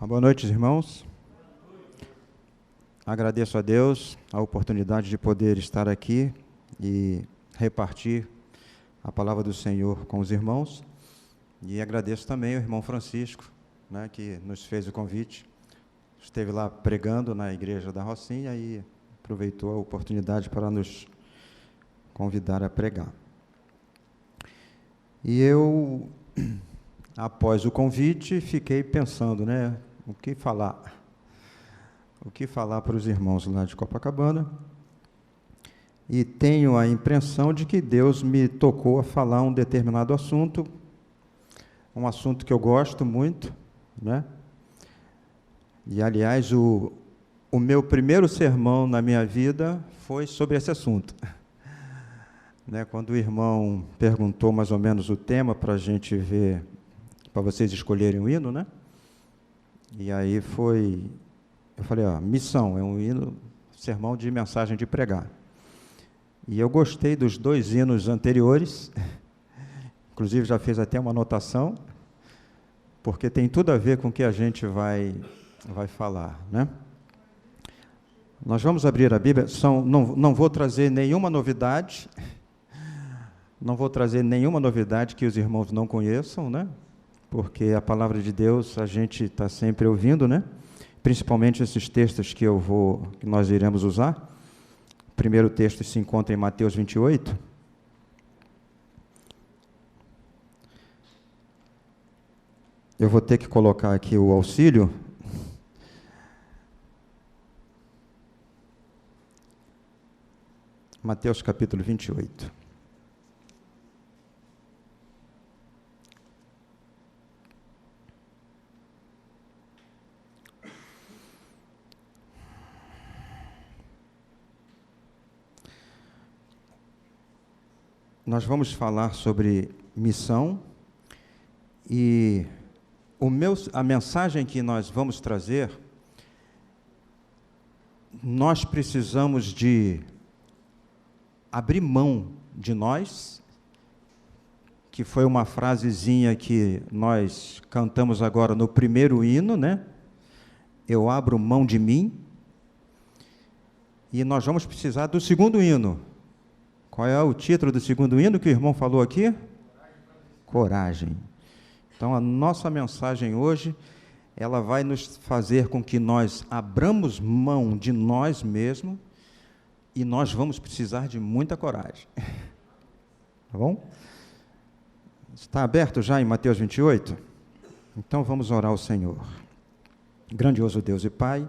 Boa noite, irmãos. Agradeço a Deus a oportunidade de poder estar aqui e repartir a palavra do Senhor com os irmãos. E agradeço também ao irmão Francisco, que nos fez o convite. Esteve lá pregando na igreja da Rocinha e aproveitou a oportunidade para nos convidar a pregar. E eu, após o convite, fiquei pensando, o que falar para os irmãos lá de Copacabana, e tenho a impressão de que Deus me tocou a falar um determinado assunto, um assunto que eu gosto muito, e aliás, o meu primeiro sermão na minha vida foi sobre esse assunto. Quando o irmão perguntou mais ou menos o tema para a gente ver, para vocês escolherem o hino, e aí eu falei, missão, é um hino, sermão de mensagem de pregar. E eu gostei dos dois hinos anteriores, inclusive já fiz até uma anotação, porque tem tudo a ver com o que a gente vai falar, Nós vamos abrir a Bíblia, não vou trazer nenhuma novidade, que os irmãos não conheçam, porque a palavra de Deus a gente está sempre ouvindo, principalmente esses textos que nós iremos usar. O primeiro texto se encontra em Mateus 28. Eu vou ter que colocar aqui o auxílio. Mateus capítulo 28. Nós vamos falar sobre missão e a mensagem que nós vamos trazer, nós precisamos de abrir mão de nós, que foi uma frasezinha que nós cantamos agora no primeiro hino, Eu abro mão de mim, e nós vamos precisar do segundo hino. Qual é o título do segundo hino que o irmão falou aqui? Coragem. Então, a nossa mensagem hoje, ela vai nos fazer com que nós abramos mão de nós mesmos, e nós vamos precisar de muita coragem. Tá bom? Está aberto já em Mateus 28? Então, vamos orar ao Senhor. Grandioso Deus e Pai,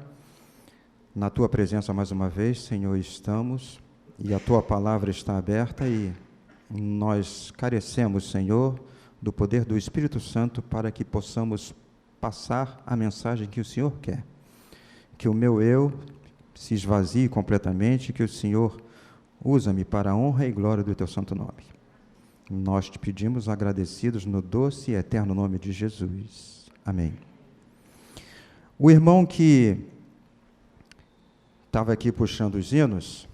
na Tua presença mais uma vez, Senhor, estamos... E a Tua palavra está aberta e nós carecemos, Senhor, do poder do Espírito Santo para que possamos passar a mensagem que o Senhor quer. Que o meu eu se esvazie completamente, que o Senhor usa-me para a honra e glória do Teu santo nome. Nós te pedimos agradecidos no doce e eterno nome de Jesus. Amém. O irmão que estava aqui puxando os hinos,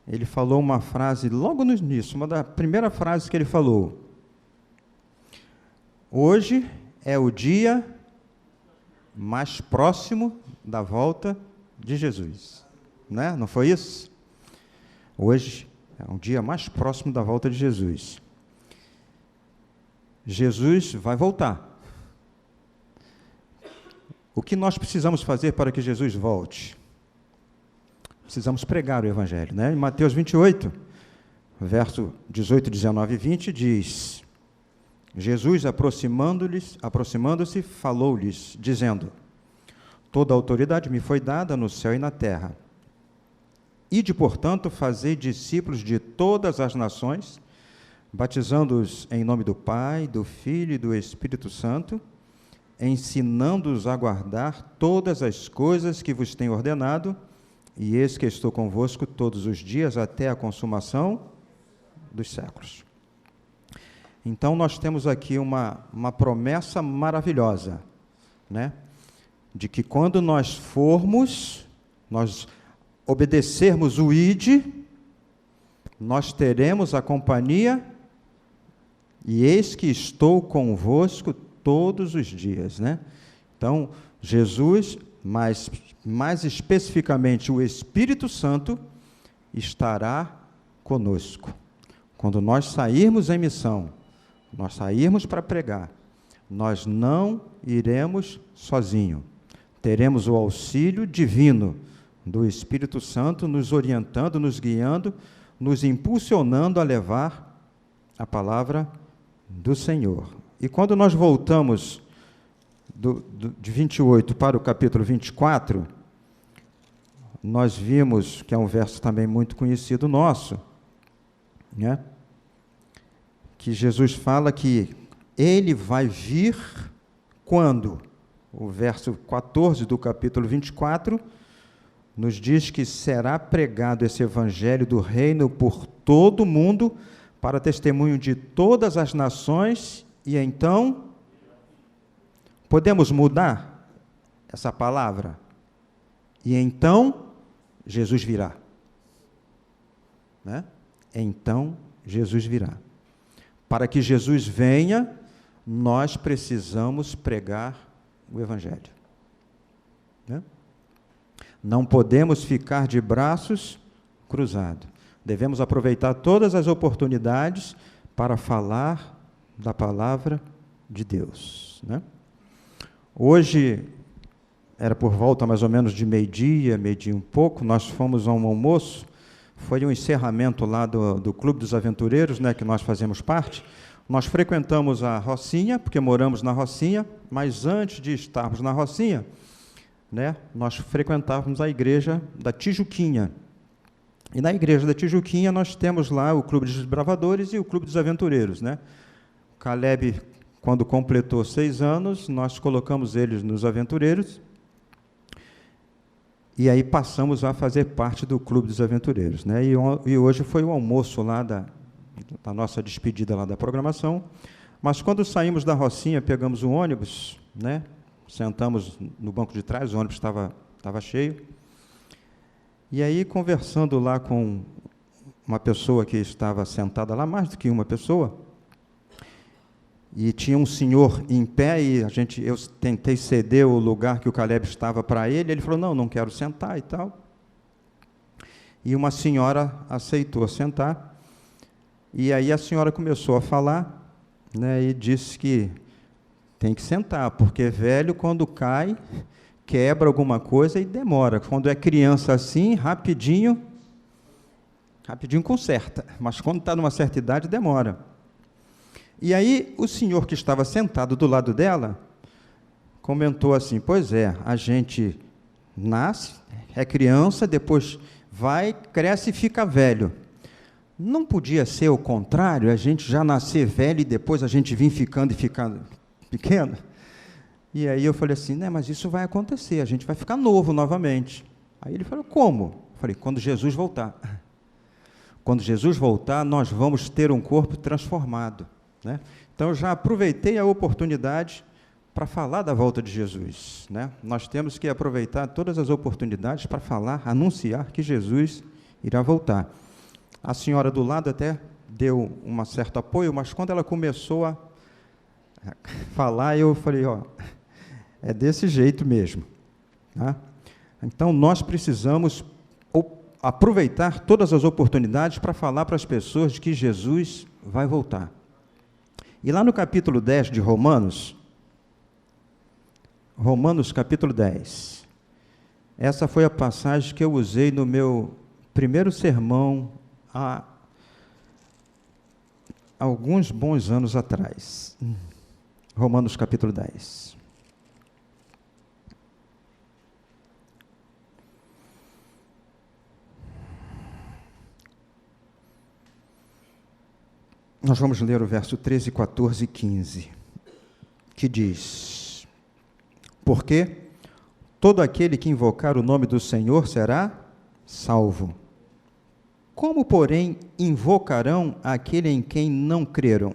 ele falou uma frase logo no início, uma da primeira frase que ele falou. Hoje é o dia mais próximo da volta de Jesus. Não foi isso? Hoje é um dia mais próximo da volta de Jesus. Jesus vai voltar. O que nós precisamos fazer para que Jesus volte? Precisamos pregar o Evangelho, Em Mateus 28, verso 18, 19 e 20, diz: Jesus, aproximando-se, falou-lhes, dizendo: Toda a autoridade me foi dada no céu e na terra. Ide, portanto, fazei discípulos de todas as nações, batizando-os em nome do Pai, do Filho e do Espírito Santo, ensinando-os a guardar todas as coisas que vos tenho ordenado, e eis que estou convosco todos os dias até a consumação dos séculos. Então, nós temos aqui uma promessa maravilhosa, de que quando nós obedecermos o ID, nós teremos a companhia, e eis que estou convosco todos os dias, Então, Jesus, mas mais especificamente o Espírito Santo, estará conosco. Quando nós sairmos em missão, nós sairmos para pregar, nós não iremos sozinhos. Teremos o auxílio divino do Espírito Santo nos orientando, nos guiando, nos impulsionando a levar a do Senhor. E quando nós voltamos de 28 para o capítulo 24, nós vimos, que é um verso também muito conhecido nosso, né? Que Jesus fala que ele vai vir quando? O verso 14 do capítulo 24 nos diz que será pregado esse evangelho do reino por todo o mundo, para testemunho de todas as nações, e então podemos mudar essa palavra? E então Jesus virá. Né? Então Jesus virá. Para que Jesus venha, nós precisamos pregar o evangelho. Né? Não podemos ficar de braços cruzados. Devemos aproveitar todas as oportunidades para falar da palavra de Deus. Né? Hoje, era por volta mais ou menos de meio-dia um pouco, nós fomos a um almoço, foi um encerramento lá do Clube dos Aventureiros, né, que nós fazemos parte. Nós frequentamos a Rocinha, porque moramos na Rocinha, mas antes de estarmos na Rocinha, né, nós frequentávamos a igreja da Tijuquinha. E na igreja da Tijuquinha nós temos lá o Clube dos Desbravadores e o Clube dos Aventureiros. Né? O Caleb, quando completou 6 anos, nós colocamos eles nos Aventureiros, e aí passamos a fazer parte do Clube dos Aventureiros. Né? E hoje foi o almoço lá da nossa despedida lá da programação, mas quando saímos da Rocinha, pegamos o ônibus, né? Sentamos no banco de trás, o ônibus estava cheio, e aí conversando lá com uma pessoa que estava sentada lá, mais do que uma pessoa, e tinha um senhor em pé, e eu tentei ceder o lugar que o Caleb estava para ele falou, não quero sentar e tal. E uma senhora aceitou sentar, e aí a senhora começou a falar, né, e disse que tem que sentar, porque velho, quando cai, quebra alguma coisa e demora. Quando é criança assim, rapidinho conserta, mas quando está numa certa idade, demora. E aí, o senhor que estava sentado do lado dela, comentou assim, pois é, a gente nasce, é criança, depois vai, cresce e fica velho. Não podia ser o contrário, a gente já nascer velho e depois a gente vir ficando pequeno? E aí eu falei assim, né, mas isso vai acontecer, a gente vai ficar novo novamente. Aí ele falou, como? Eu falei, quando Jesus voltar. Quando Jesus voltar, nós vamos ter um corpo transformado. Né? Então, eu já aproveitei a oportunidade para falar da volta de Jesus. Né? Nós temos que aproveitar todas as oportunidades para falar, anunciar que Jesus irá voltar. A senhora do lado até deu um certo apoio, mas quando ela começou a falar, eu falei, é desse jeito mesmo. Tá? Então, nós precisamos aproveitar todas as oportunidades para falar para as pessoas de que Jesus vai voltar. E lá no capítulo 10 de Romanos capítulo 10, essa foi a passagem que eu usei no meu primeiro sermão há alguns bons anos atrás. Romanos capítulo 10. Nós vamos ler o verso 13, 14 e 15, que diz, porque todo aquele que invocar o nome do Senhor será salvo. Como, porém, invocarão aquele em quem não creram?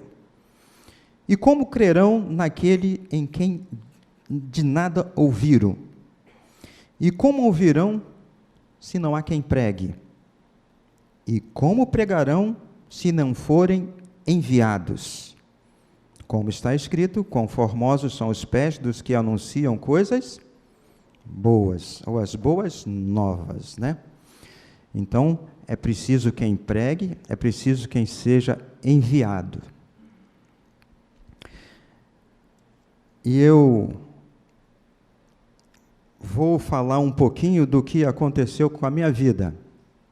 E como crerão naquele em quem de nada ouviram? E como ouvirão, se não há quem pregue? E como pregarão, se não forem enviados? Como está escrito, quão formosos são os pés dos que anunciam coisas boas, ou as boas novas, né? Então, é preciso quem pregue, é preciso quem seja enviado. E eu vou falar um pouquinho do que aconteceu com a minha vida,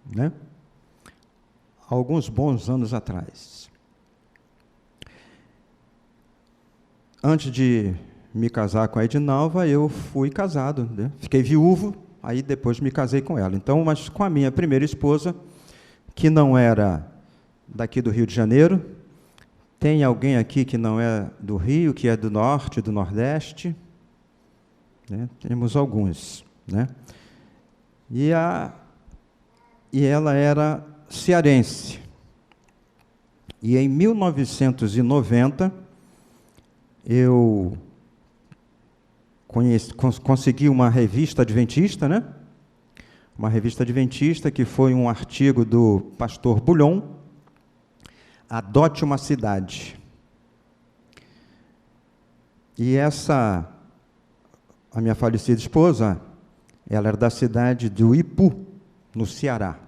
né? Alguns bons anos atrás. Antes de me casar com a Edinalva, eu fui casado, né? Fiquei viúvo, aí depois me casei com ela. Então, mas com a minha primeira esposa, que não era daqui do Rio de Janeiro. Tem alguém aqui que não é do Rio, que é do Norte, do Nordeste? Né? Temos alguns, né? E ela era cearense. E em 1990, eu consegui uma revista adventista, né? Uma revista adventista que foi um artigo do pastor Bulhon, Adote uma Cidade. E a minha falecida esposa, ela era da cidade do Ipu, no Ceará.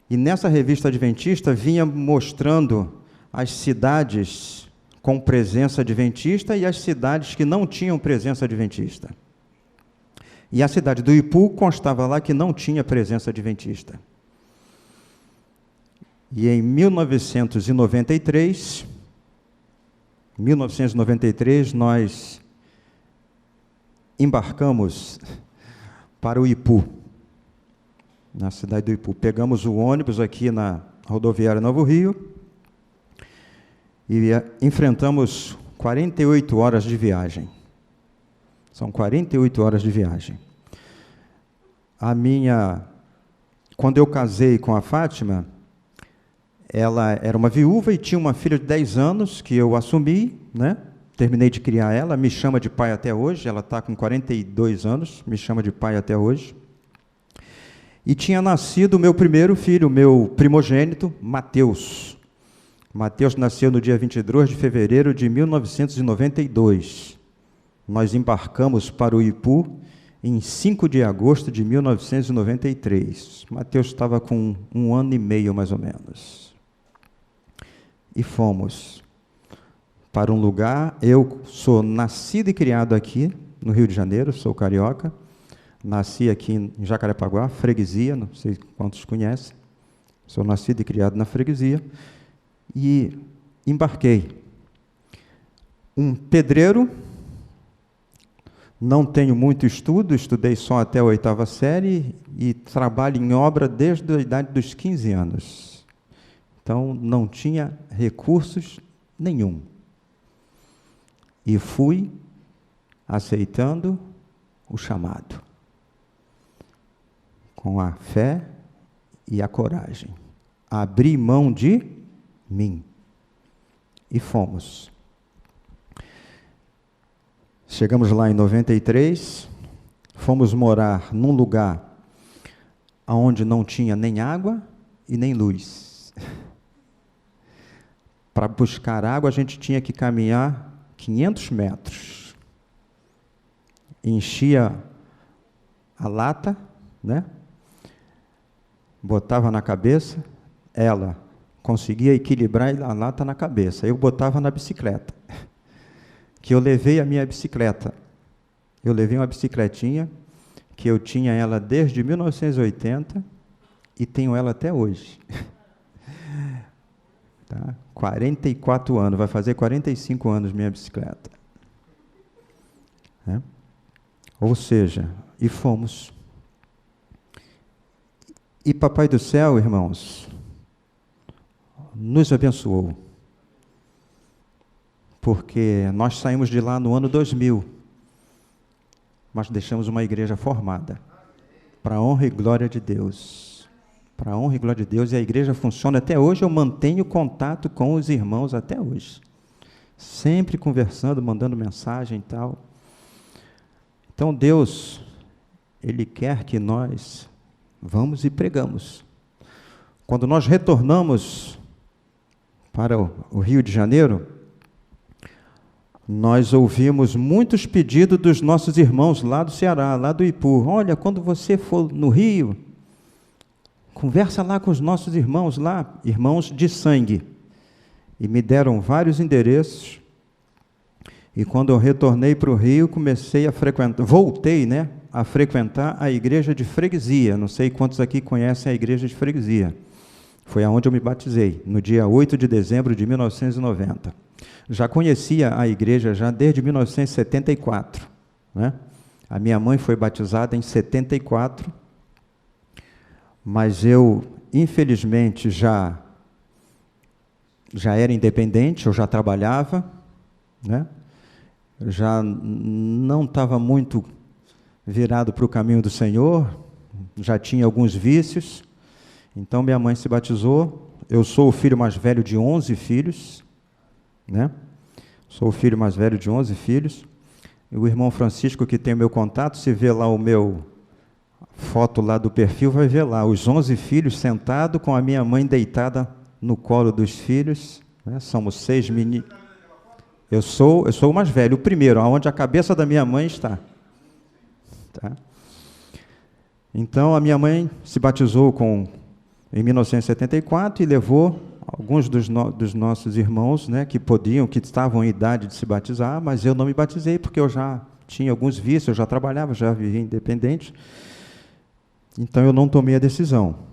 E nessa revista adventista vinha mostrando as cidades com presença adventista e as cidades que não tinham presença adventista. E a cidade do Ipu constava lá que não tinha presença adventista. E em 1993, nós embarcamos para o Ipu, na cidade do Ipu. Pegamos o ônibus aqui na rodoviária Novo Rio e enfrentamos 48 horas de viagem. São 48 horas de viagem. Quando eu casei com a Fátima, ela era uma viúva e tinha uma filha de 10 anos que eu assumi, né? Terminei de criar ela, me chama de pai até hoje, ela está com 42 anos, me chama de pai até hoje. E tinha nascido o meu primeiro filho, o meu primogênito, Mateus. Mateus nasceu no dia 22 de fevereiro de 1992. Nós embarcamos para o Ipu em 5 de agosto de 1993. Mateus estava com 1 ano e meio, mais ou menos. E fomos para um lugar. Eu sou nascido e criado aqui, no Rio de Janeiro, sou carioca. Nasci aqui em Jacarepaguá, freguesia, não sei quantos conhecem. Sou nascido e criado na freguesia. E embarquei. Um pedreiro. Não tenho muito estudo, estudei só até a 8ª série e trabalho em obra desde a idade dos 15 anos. Então, não tinha recursos nenhum. E fui aceitando o chamado, com a fé e a coragem. Abri mão de mim. E fomos. Chegamos lá em 93, fomos morar num lugar onde não tinha nem água e nem luz. Para buscar água, a gente tinha que caminhar 500 metros. Enchia a lata, né? Botava na cabeça, ela conseguia equilibrar a lata na cabeça. Eu botava na bicicleta. Que eu levei a minha bicicleta. Eu levei uma bicicletinha, que eu tinha ela desde 1980 e tenho ela até hoje. Tá? 44 anos, vai fazer 45 anos minha bicicleta. É? Ou seja, e fomos. E Papai do Céu, irmãos, nos abençoou. Porque nós saímos de lá no ano 2000, mas deixamos uma igreja formada, para a honra e glória de Deus. Para a honra e glória de Deus, e a igreja funciona até hoje, eu mantenho contato com os irmãos até hoje. Sempre conversando, mandando mensagem e tal. Então Deus, Ele quer que nós vamos e pregamos. Quando nós retornamos para o Rio de Janeiro, nós ouvimos muitos pedidos dos nossos irmãos lá do Ceará, lá do Ipu. Olha, quando você for no Rio, conversa lá com os nossos irmãos lá, irmãos de sangue. E me deram vários endereços. E quando eu retornei para o Rio, comecei a frequentar, voltei, né, a frequentar a igreja de freguesia. Não sei quantos aqui conhecem a igreja de freguesia. Foi aonde eu me batizei, no dia 8 de dezembro de 1990. Já conhecia a igreja já desde 1974, né? A minha mãe foi batizada em 74, mas eu, infelizmente, já era independente, eu já trabalhava, né? Já não estava muito virado para o caminho do Senhor, já tinha alguns vícios. Então minha mãe se batizou. Eu sou o filho mais velho de 11 filhos, né? Sou o filho mais velho de 11 filhos. E o irmão Francisco, que tem o meu contato, se vê lá o meu foto lá do perfil, vai ver lá os 11 filhos sentados com a minha mãe deitada no colo dos filhos, né? Somos 6 meninos. Eu sou o mais velho, o primeiro, aonde a cabeça da minha mãe está. Tá? Então, a minha mãe se batizou em 1974 e levou alguns dos nossos irmãos, né, que estavam em idade de se batizar, mas eu não me batizei porque eu já tinha alguns vícios, eu já trabalhava, já vivia independente. Então, eu não tomei a decisão.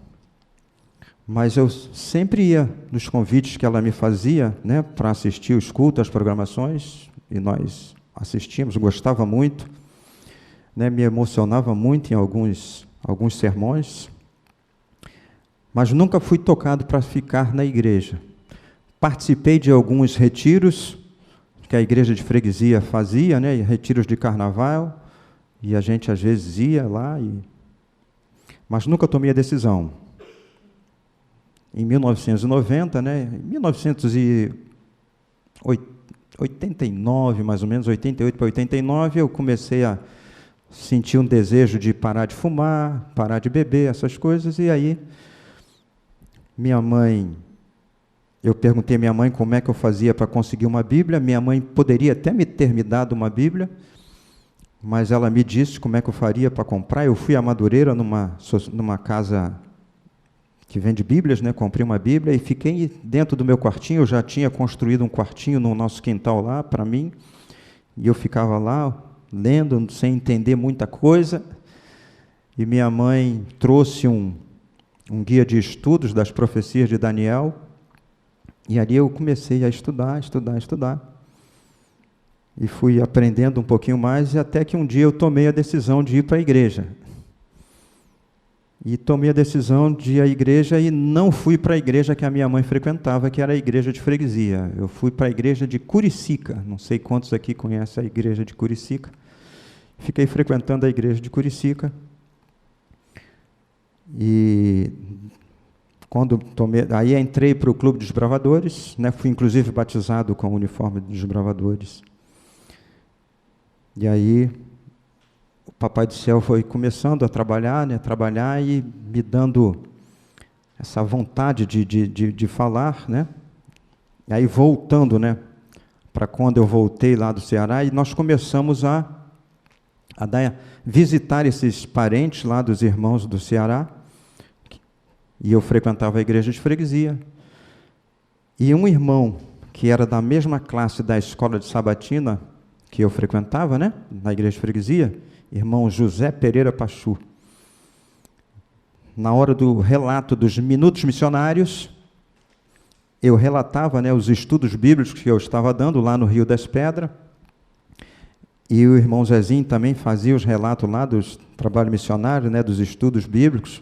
Mas eu sempre ia nos convites que ela me fazia, né, para assistir os cultos, as programações, e nós assistíamos, gostava muito, né, me emocionava muito em alguns sermões, mas nunca fui tocado para ficar na igreja. Participei de alguns retiros que a igreja de freguesia fazia, né, retiros de carnaval, e a gente às vezes ia lá, mas nunca tomei a decisão. Em 1990, né, 1989, mais ou menos, 88 para 89, eu comecei a sentir um desejo de parar de fumar, parar de beber, essas coisas, e aí eu perguntei à minha mãe como é que eu fazia para conseguir uma Bíblia. Minha mãe poderia até ter me dado uma Bíblia, mas ela me disse como é que eu faria para comprar. Eu fui a Madureira, numa casa que vende Bíblias, né? Comprei uma Bíblia e fiquei dentro do meu quartinho. Eu já tinha construído um quartinho no nosso quintal lá, para mim, e eu ficava lá, lendo, sem entender muita coisa, e minha mãe trouxe um guia de estudos das profecias de Daniel, e ali eu comecei a estudar, e fui aprendendo um pouquinho mais, e até que um dia eu tomei a decisão de ir para a igreja. E tomei a decisão de ir à igreja e não fui para a igreja que a minha mãe frequentava, que era a igreja de freguesia. Eu fui para a igreja de Curicica. Não sei quantos aqui conhecem a igreja de Curicica. Fiquei frequentando a igreja de Curicica. E aí entrei para o Clube dos Bravadores, né? Fui inclusive batizado com o uniforme dos Bravadores. E aí o Papai do Céu foi começando a trabalhar, né? Trabalhar e me dando essa vontade de falar, né? E aí voltando, né, para quando eu voltei lá do Ceará, e nós começamos a visitar esses parentes lá dos irmãos do Ceará, e eu frequentava a igreja de freguesia, e um irmão que era da mesma classe da escola de sabatina que eu frequentava, né, na igreja de freguesia, irmão José Pereira Pachu, na hora do relato dos minutos missionários, eu relatava, né, os estudos bíblicos que eu estava dando lá no Rio das Pedras, e o irmão Zezinho também fazia os relatos lá dos trabalhos missionários, né, dos estudos bíblicos,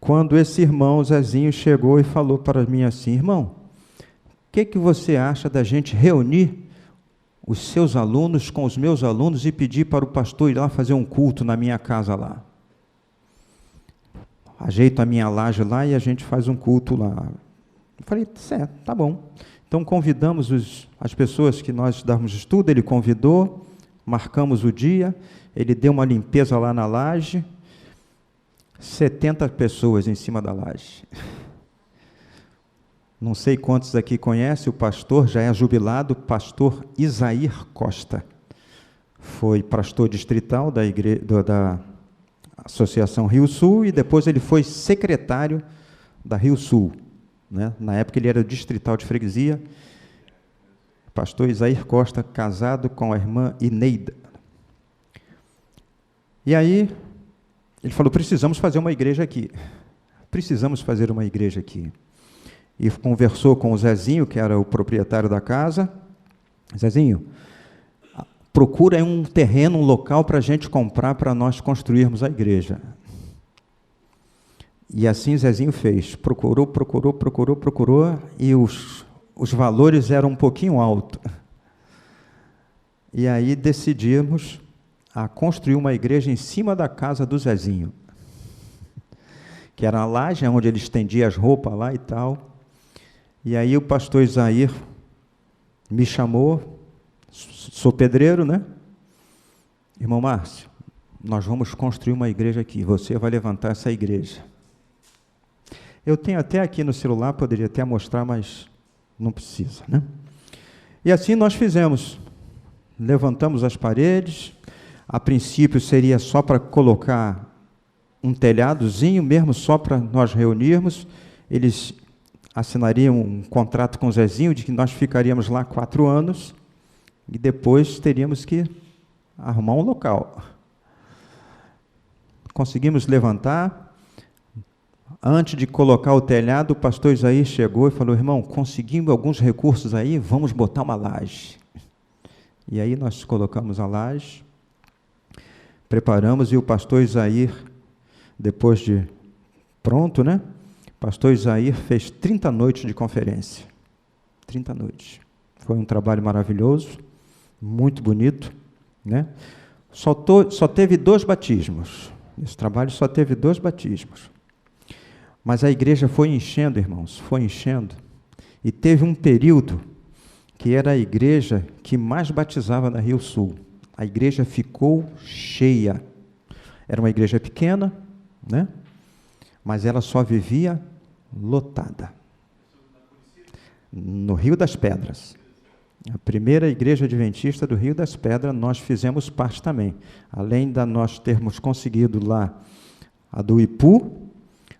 quando esse irmão Zezinho chegou e falou para mim assim: irmão, o que você acha da gente reunir os seus alunos com os meus alunos e pedir para o pastor ir lá fazer um culto na minha casa lá? Ajeito a minha laje lá e a gente faz um culto lá. Eu falei, certo, tá bom. Então convidamos as pessoas que nós dávamos estudo, ele convidou, marcamos o dia, ele deu uma limpeza lá na laje, 70 pessoas em cima da laje. Não sei quantos aqui conhecem o pastor, já é jubilado, pastor Isair Costa. Foi pastor distrital da Associação Rio Sul e depois ele foi secretário da Rio Sul, né? Na época ele era distrital de freguesia. Pastor Isair Costa, casado com a irmã Ineida. E aí, ele falou, precisamos fazer uma igreja aqui. Precisamos fazer uma igreja aqui. E conversou com o Zezinho, que era o proprietário da casa. Zezinho, procura um terreno, um local para a gente comprar, para nós construirmos a igreja. E assim Zezinho fez. Procurou, e os valores eram um pouquinho altos. E aí decidimos a construir uma igreja em cima da casa do Zezinho, que era a laje onde ele estendia as roupas lá e tal. E aí o pastor Isair me chamou, sou pedreiro, né? Irmão Márcio, nós vamos construir uma igreja aqui, você vai levantar essa igreja. Eu tenho até aqui no celular, poderia até mostrar, mas não precisa, né? E assim nós fizemos, levantamos as paredes. A princípio seria só para colocar um telhadozinho, mesmo só para nós reunirmos. Eles assinariam um contrato com o Zezinho de que nós ficaríamos lá 4 anos e depois teríamos que arrumar um local. Conseguimos levantar. Antes de colocar o telhado, o pastor Isaí chegou e falou, irmão, conseguimos alguns recursos aí, vamos botar uma laje. E aí nós colocamos a laje, preparamos, e o pastor Isair, depois de pronto, né? O pastor Isair fez 30 noites de conferência. 30 noites. Foi um trabalho maravilhoso, muito bonito, né? Só teve 2 batismos. Esse trabalho só teve 2 batismos. Mas a igreja foi enchendo, irmãos, foi enchendo. E teve um período que era a igreja que mais batizava na Rio Sul. A igreja ficou cheia. Era uma igreja pequena, né? Mas ela só vivia lotada. No Rio das Pedras. A primeira igreja adventista do Rio das Pedras, nós fizemos parte também. Além de nós termos conseguido lá a do Ipu,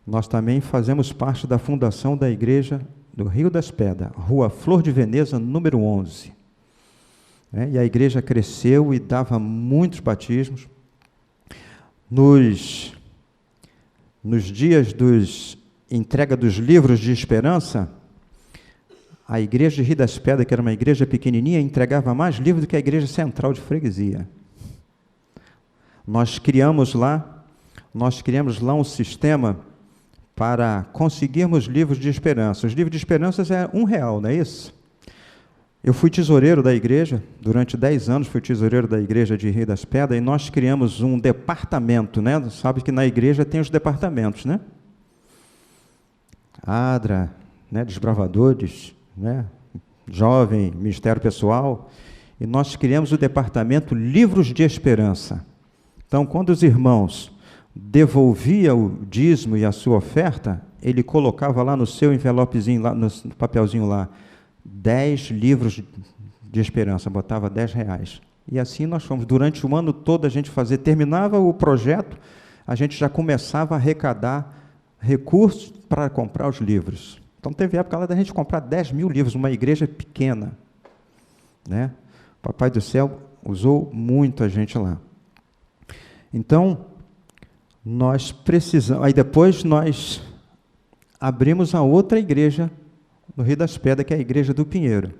nós também fazemos parte da fundação da igreja do Rio das Pedras, Rua Flor de Veneza, número 11. E a igreja cresceu e dava muitos batismos. Nos dias entrega dos livros de esperança, a igreja de Rio das Pedras, que era uma igreja pequenininha, entregava mais livros do que a igreja central de freguesia. Nós criamos lá um sistema para conseguirmos livros de esperança. Os livros de esperança é R$1, não é isso? Eu fui tesoureiro da igreja, durante 10 anos fui tesoureiro da igreja de Rio das Pedras, e nós criamos um departamento, né? Sabe que na igreja tem os departamentos, né? ADRA, né? Desbravadores, né? Jovem, Ministério Pessoal, e nós criamos o departamento Livros de Esperança. Então, quando os irmãos devolviam o dízimo e a sua oferta, ele colocava lá no seu envelopezinho, lá no papelzinho lá, 10 livros de esperança, botava R$10. E assim nós fomos. Durante o ano todo a gente fazia, terminava o projeto, a gente já começava a arrecadar recursos para comprar os livros. Então teve época lá da gente comprar 10 mil livros, uma igreja pequena, né? O Papai do Céu usou muito a gente lá. Então, nós precisamos... Aí depois nós abrimos a outra igreja no Rio das Pedras, que é a igreja do Pinheiro.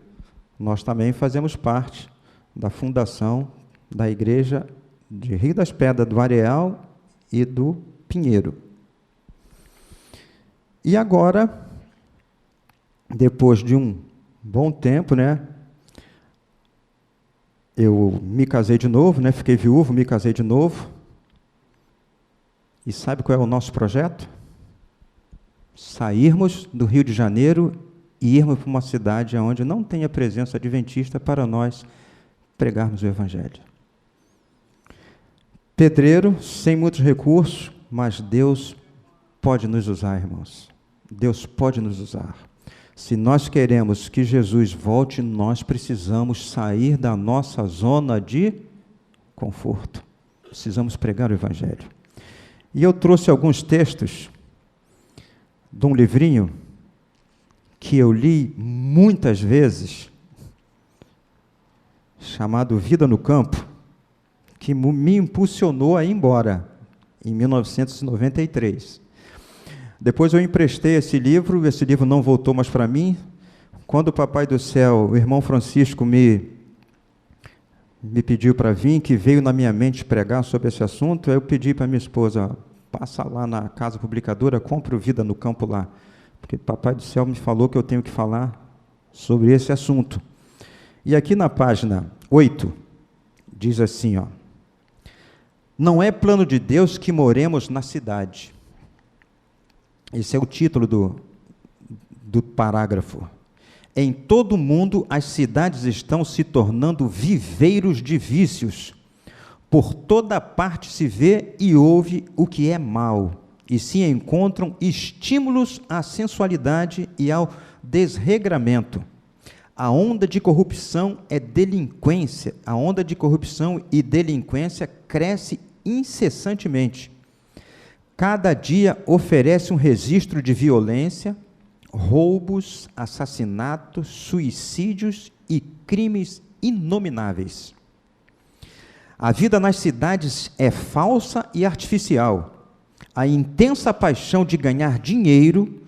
Nós também fazemos parte da fundação da igreja de Rio das Pedras, do Areal e do Pinheiro. E agora, depois de um bom tempo, né, eu me casei de novo, né, fiquei viúvo, me casei de novo. E sabe qual é o nosso projeto? Sairmos do Rio de Janeiro e irmos para uma cidade onde não tenha presença adventista para nós pregarmos o Evangelho. Pedreiro, sem muitos recursos, mas Deus pode nos usar, irmãos. Deus pode nos usar. Se nós queremos que Jesus volte, nós precisamos sair da nossa zona de conforto. Precisamos pregar o Evangelho. E eu trouxe alguns textos de um livrinho que eu li muitas vezes, chamado Vida no Campo, que me impulsionou a ir embora, em 1993. Depois eu emprestei esse livro não voltou mais para mim. Quando o Papai do Céu, o irmão Francisco, me pediu para vir, que veio na minha mente pregar sobre esse assunto, eu pedi para minha esposa, passa lá na casa publicadora, compra o Vida no Campo lá, porque o Papai do Céu me falou que eu tenho que falar sobre esse assunto. E aqui na página 8, diz assim, ó: não é plano de Deus que moremos na cidade. Esse é o título do parágrafo. Em todo o mundo, as cidades estão se tornando viveiros de vícios. Por toda parte se vê e ouve o que é mal, e se encontram estímulos à sensualidade e ao desregramento. A onda de corrupção e delinquência cresce incessantemente. Cada dia oferece um registro de violência, roubos, assassinatos, suicídios e crimes inomináveis. A vida nas cidades é falsa e artificial. A intensa paixão de ganhar dinheiro,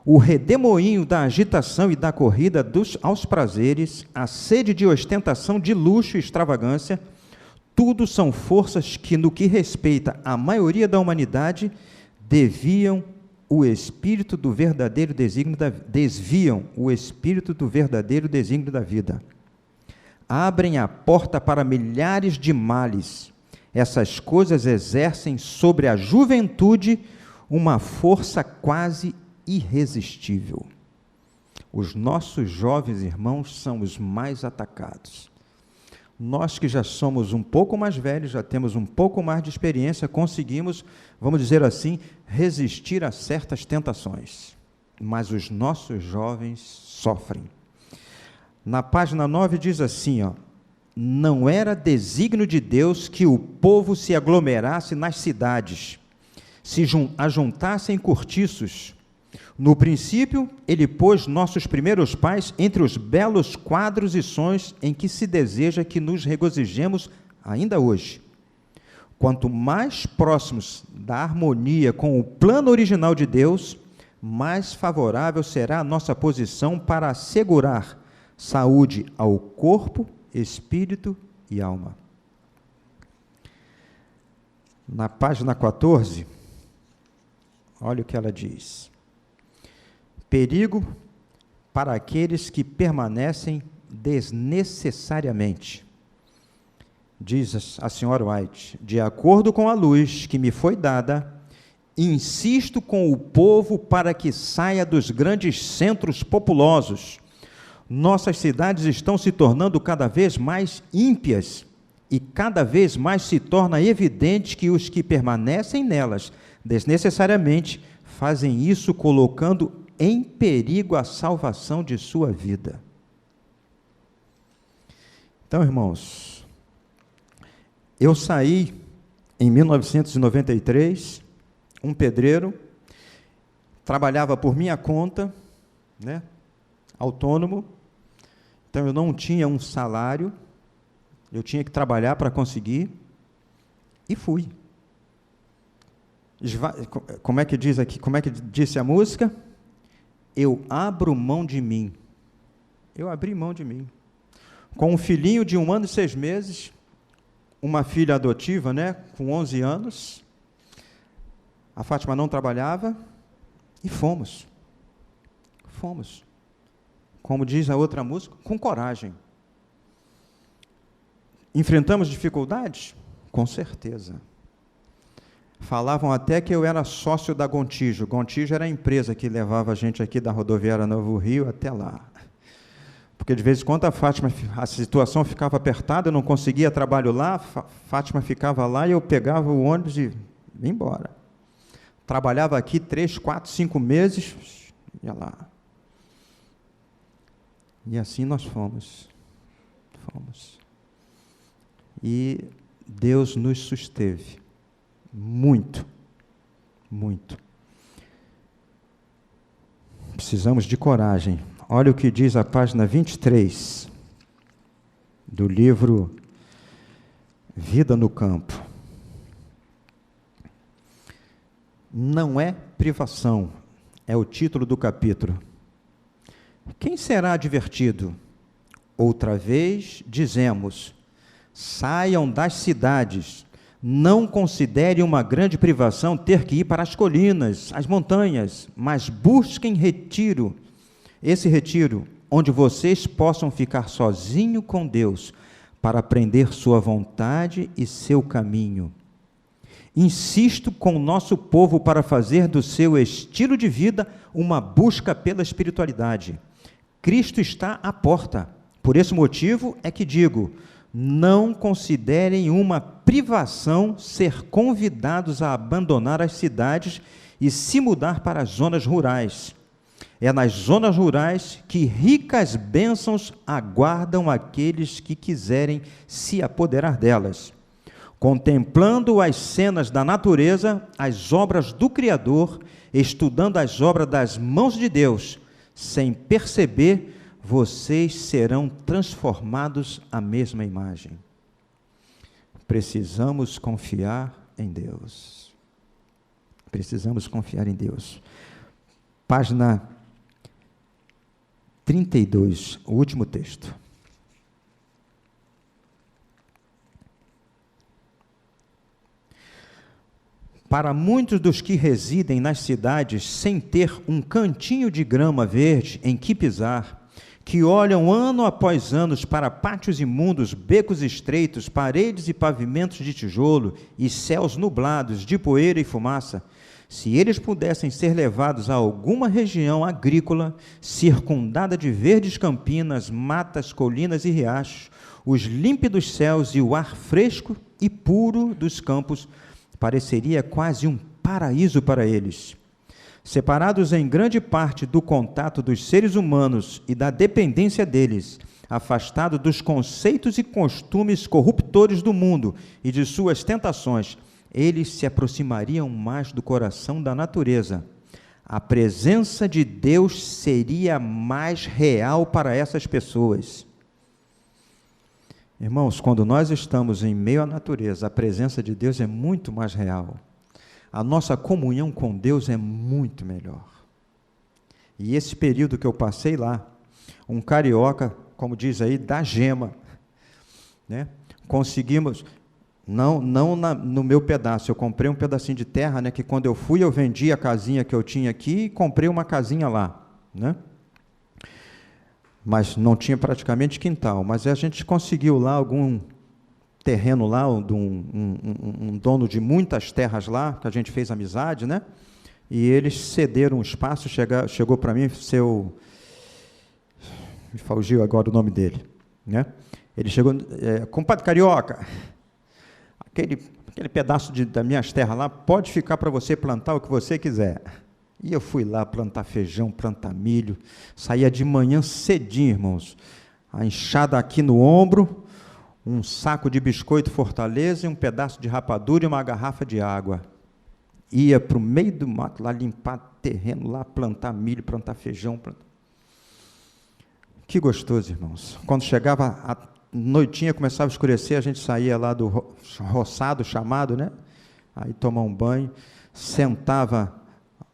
o redemoinho da agitação e da corrida aos prazeres, a sede de ostentação, de luxo e extravagância, tudo são forças que, no que respeita à maioria da humanidade, desviam o espírito do verdadeiro desígnio da vida. Abrem a porta para milhares de males. Essas coisas exercem sobre a juventude uma força quase irresistível. Os nossos jovens irmãos são os mais atacados. Nós que já somos um pouco mais velhos, já temos um pouco mais de experiência, conseguimos, vamos dizer assim, resistir a certas tentações. Mas os nossos jovens sofrem. Na página 9 diz assim, ó: não era desígnio de Deus que o povo se aglomerasse nas cidades, se ajuntasse em cortiços. No princípio, ele pôs nossos primeiros pais entre os belos quadros e sons em que se deseja que nos regozijemos ainda hoje. Quanto mais próximos da harmonia com o plano original de Deus, mais favorável será a nossa posição para assegurar saúde ao corpo, espírito e alma. Na página 14, olha o que ela diz: perigo para aqueles que permanecem desnecessariamente. Diz a senhora White: de acordo com a luz que me foi dada, insisto com o povo para que saia dos grandes centros populosos. Nossas cidades estão se tornando cada vez mais ímpias e cada vez mais se torna evidente que os que permanecem nelas desnecessariamente fazem isso colocando em perigo a salvação de sua vida. Então, irmãos, eu saí em 1993, um pedreiro, trabalhava por minha conta, né, autônomo, então eu não tinha um salário, eu tinha que trabalhar para conseguir, e fui. Como é que diz aqui, como é que disse a música? Eu abro mão de mim. Eu abri mão de mim. Com um filhinho de 1 ano e 6 meses, uma filha adotiva, né, com 11 anos, a Fátima não trabalhava, e fomos. Fomos. Como diz a outra música, com coragem. Enfrentamos dificuldades? Com certeza. Falavam até que eu era sócio da Gontijo. Gontijo era a empresa que levava a gente aqui da rodoviária Novo Rio até lá. Porque de vez em quando a situação ficava apertada, eu não conseguia trabalho lá, Fátima ficava lá e eu pegava o ônibus e ia embora. Trabalhava aqui 3, 4, 5 meses, ia lá. E assim nós fomos. E Deus nos susteve. Muito. Precisamos de coragem. Olha o que diz a página 23 do livro Vida no Campo. Não é privação, é o título do capítulo. Quem será advertido? Outra vez dizemos: saiam das cidades, não considerem uma grande privação ter que ir para as colinas, as montanhas, mas busquem retiro, esse retiro, onde vocês possam ficar sozinho com Deus, para aprender sua vontade e seu caminho. Insisto com o nosso povo para fazer do seu estilo de vida uma busca pela espiritualidade. Cristo está à porta. Por esse motivo é que digo: não considerem uma privação ser convidados a abandonar as cidades e se mudar para as zonas rurais. É nas zonas rurais que ricas bênçãos aguardam aqueles que quiserem se apoderar delas. Contemplando as cenas da natureza, as obras do Criador, estudando as obras das mãos de Deus, sem perceber, vocês serão transformados à mesma imagem. Precisamos confiar em Deus. Página 32, o último texto. Para muitos dos que residem nas cidades sem ter um cantinho de grama verde em que pisar, que olham ano após ano para pátios imundos, becos estreitos, paredes e pavimentos de tijolo e céus nublados de poeira e fumaça, se eles pudessem ser levados a alguma região agrícola, circundada de verdes campinas, matas, colinas e riachos, os límpidos céus e o ar fresco e puro dos campos, pareceria quase um paraíso para eles. Separados em grande parte do contato dos seres humanos e da dependência deles, afastados dos conceitos e costumes corruptores do mundo e de suas tentações, eles se aproximariam mais do coração da natureza. A presença de Deus seria mais real para essas pessoas. Irmãos, quando nós estamos em meio à natureza, a presença de Deus é muito mais real. A nossa comunhão com Deus é muito melhor. E esse período que eu passei lá, um carioca, como diz aí, da gema, né? Conseguimos, no meu pedaço, eu comprei um pedacinho de terra, né? Que quando eu fui, eu vendi a casinha que eu tinha aqui e comprei uma casinha lá, né? Mas não tinha praticamente quintal, mas a gente conseguiu lá algum terreno lá, um dono de muitas terras lá, que a gente fez amizade, né? E eles cederam um espaço, chegou para mim, me fugiu agora o nome dele, né? Ele chegou, compadre carioca, aquele pedaço das minhas terras lá, pode ficar para você plantar o que você quiser. E eu fui lá plantar feijão, plantar milho, saía de manhã cedinho, irmãos, a enxada aqui no ombro, um saco de biscoito Fortaleza, um pedaço de rapadura e uma garrafa de água. Ia para o meio do mato, lá limpar terreno, lá plantar milho, plantar feijão. Que gostoso, irmãos. Quando chegava a noitinha, começava a escurecer, a gente saía lá do roçado, chamado, né? Aí tomar um banho, sentava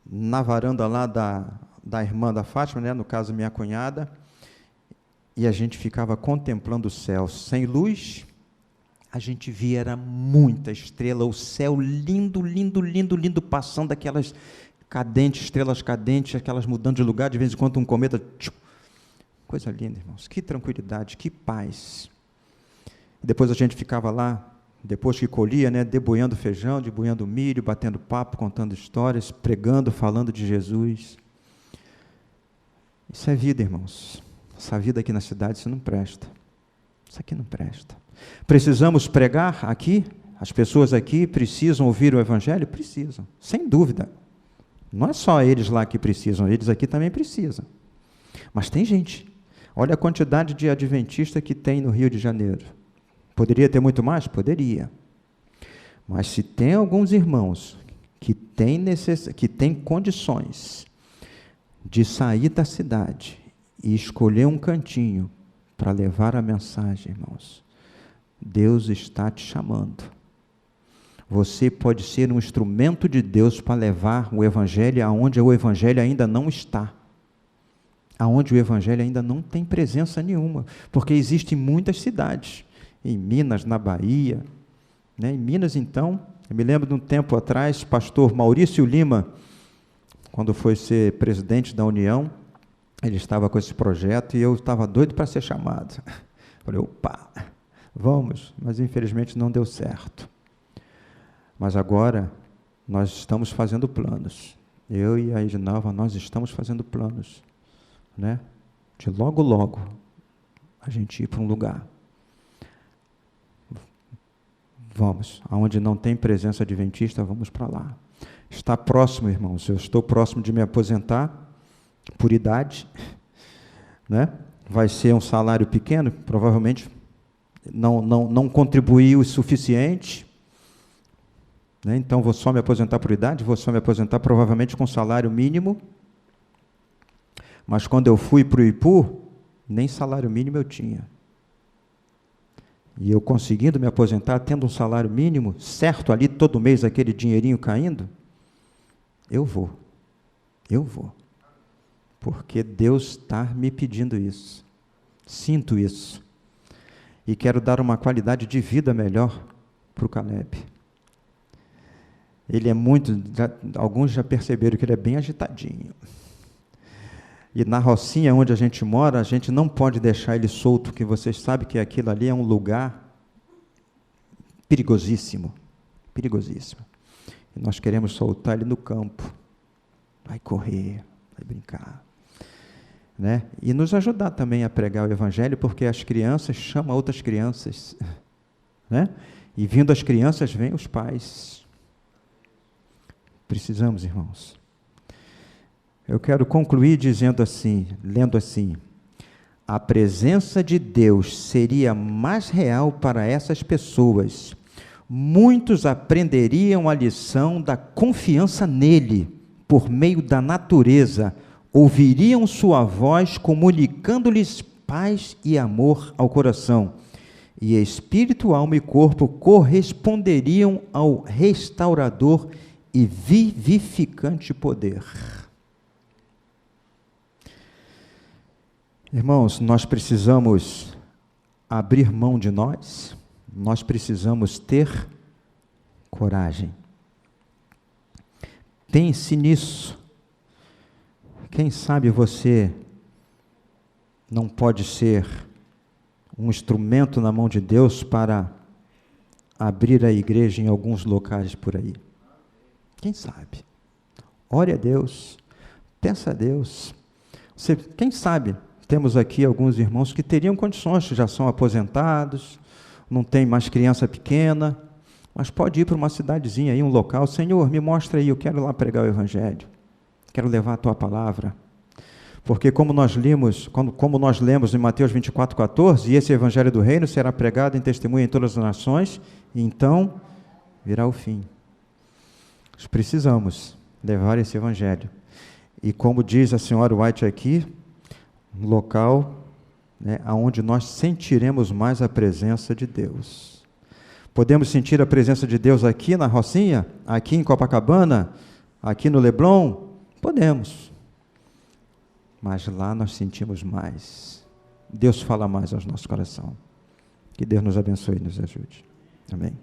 na varanda lá da irmã da Fátima, né? No caso, minha cunhada, e a gente ficava contemplando o céu, sem luz, a gente via, era muita estrela, o céu lindo, lindo, lindo, lindo, passando aquelas cadentes, estrelas cadentes, aquelas mudando de lugar, de vez em quando um cometa, coisa linda, irmãos, que tranquilidade, que paz. Depois a gente ficava lá, depois que colhia, né, deboiando feijão, deboiando milho, batendo papo, contando histórias, pregando, falando de Jesus. Isso é vida, irmãos. Essa vida aqui na cidade, isso não presta. Isso aqui não presta. Precisamos pregar aqui? As pessoas aqui precisam ouvir o Evangelho? Precisam, sem dúvida. Não é só eles lá que precisam, eles aqui também precisam. Mas tem gente. Olha a quantidade de adventistas que tem no Rio de Janeiro. Poderia ter muito mais? Poderia. Mas se tem alguns irmãos que têm condições de sair da cidade e escolher um cantinho para levar a mensagem, irmãos, Deus está te chamando. Você pode ser um instrumento de Deus para levar o Evangelho aonde o Evangelho ainda não está. Aonde o Evangelho ainda não tem presença nenhuma. Porque existem muitas cidades. Em Minas, na Bahia. Né? Em Minas, então, eu me lembro de um tempo atrás, pastor Maurício Lima, quando foi ser presidente da União, ele estava com esse projeto e eu estava doido para ser chamado. Falei, opa, vamos, mas infelizmente não deu certo. Mas agora nós estamos fazendo planos. Eu e a Edinalva, nós estamos fazendo planos, né? De logo, logo, a gente ir para um lugar. Vamos, aonde não tem presença adventista, vamos para lá. Está próximo, irmãos, eu estou próximo de me aposentar, por idade, né? Vai ser um salário pequeno, provavelmente não contribuiu o suficiente, né? Então vou só me aposentar por idade, vou só me aposentar provavelmente com salário mínimo, mas quando eu fui para o Ipu, nem salário mínimo eu tinha. E eu conseguindo me aposentar, tendo um salário mínimo, certo ali, todo mês aquele dinheirinho caindo, eu vou. Porque Deus está me pedindo isso. Sinto isso. E quero dar uma qualidade de vida melhor para o Caleb. Ele é muito, alguns já perceberam que ele é bem agitadinho. E na Rocinha, onde a gente mora, a gente não pode deixar ele solto, porque vocês sabem que aquilo ali é um lugar perigosíssimo. Perigosíssimo. E nós queremos soltar ele no campo. Vai correr, vai brincar. Né? E nos ajudar também a pregar o Evangelho, porque as crianças chamam outras crianças. Né? E vindo as crianças, vêm os pais. Precisamos, irmãos. Eu quero concluir dizendo assim, lendo assim: a presença de Deus seria mais real para essas pessoas. Muitos aprenderiam a lição da confiança nele, por meio da natureza, ouviriam sua voz comunicando-lhes paz e amor ao coração, e espírito, alma e corpo corresponderiam ao restaurador e vivificante poder. Irmãos, nós precisamos abrir mão de nós precisamos ter coragem. Pense nisso. Quem sabe você não pode ser um instrumento na mão de Deus para abrir a igreja em alguns locais por aí. Quem sabe? Ore a Deus, peça a Deus. Quem sabe? Temos aqui alguns irmãos que teriam condições, que já são aposentados, não tem mais criança pequena, mas pode ir para uma cidadezinha aí, um local. Senhor, me mostra aí, eu quero lá pregar o Evangelho, quero levar a Tua palavra. Porque como nós lemos em Mateus 24:14, e esse Evangelho do Reino será pregado em testemunha em todas as nações, e então virá o fim. Nós precisamos levar esse Evangelho. E como diz a senhora White aqui, um local, né, onde nós sentiremos mais a presença de Deus. Podemos sentir a presença de Deus aqui na Rocinha, aqui em Copacabana, aqui no Leblon? Podemos. Mas lá nós sentimos mais. Deus fala mais aos nossos corações. Que Deus nos abençoe e nos ajude. Amém.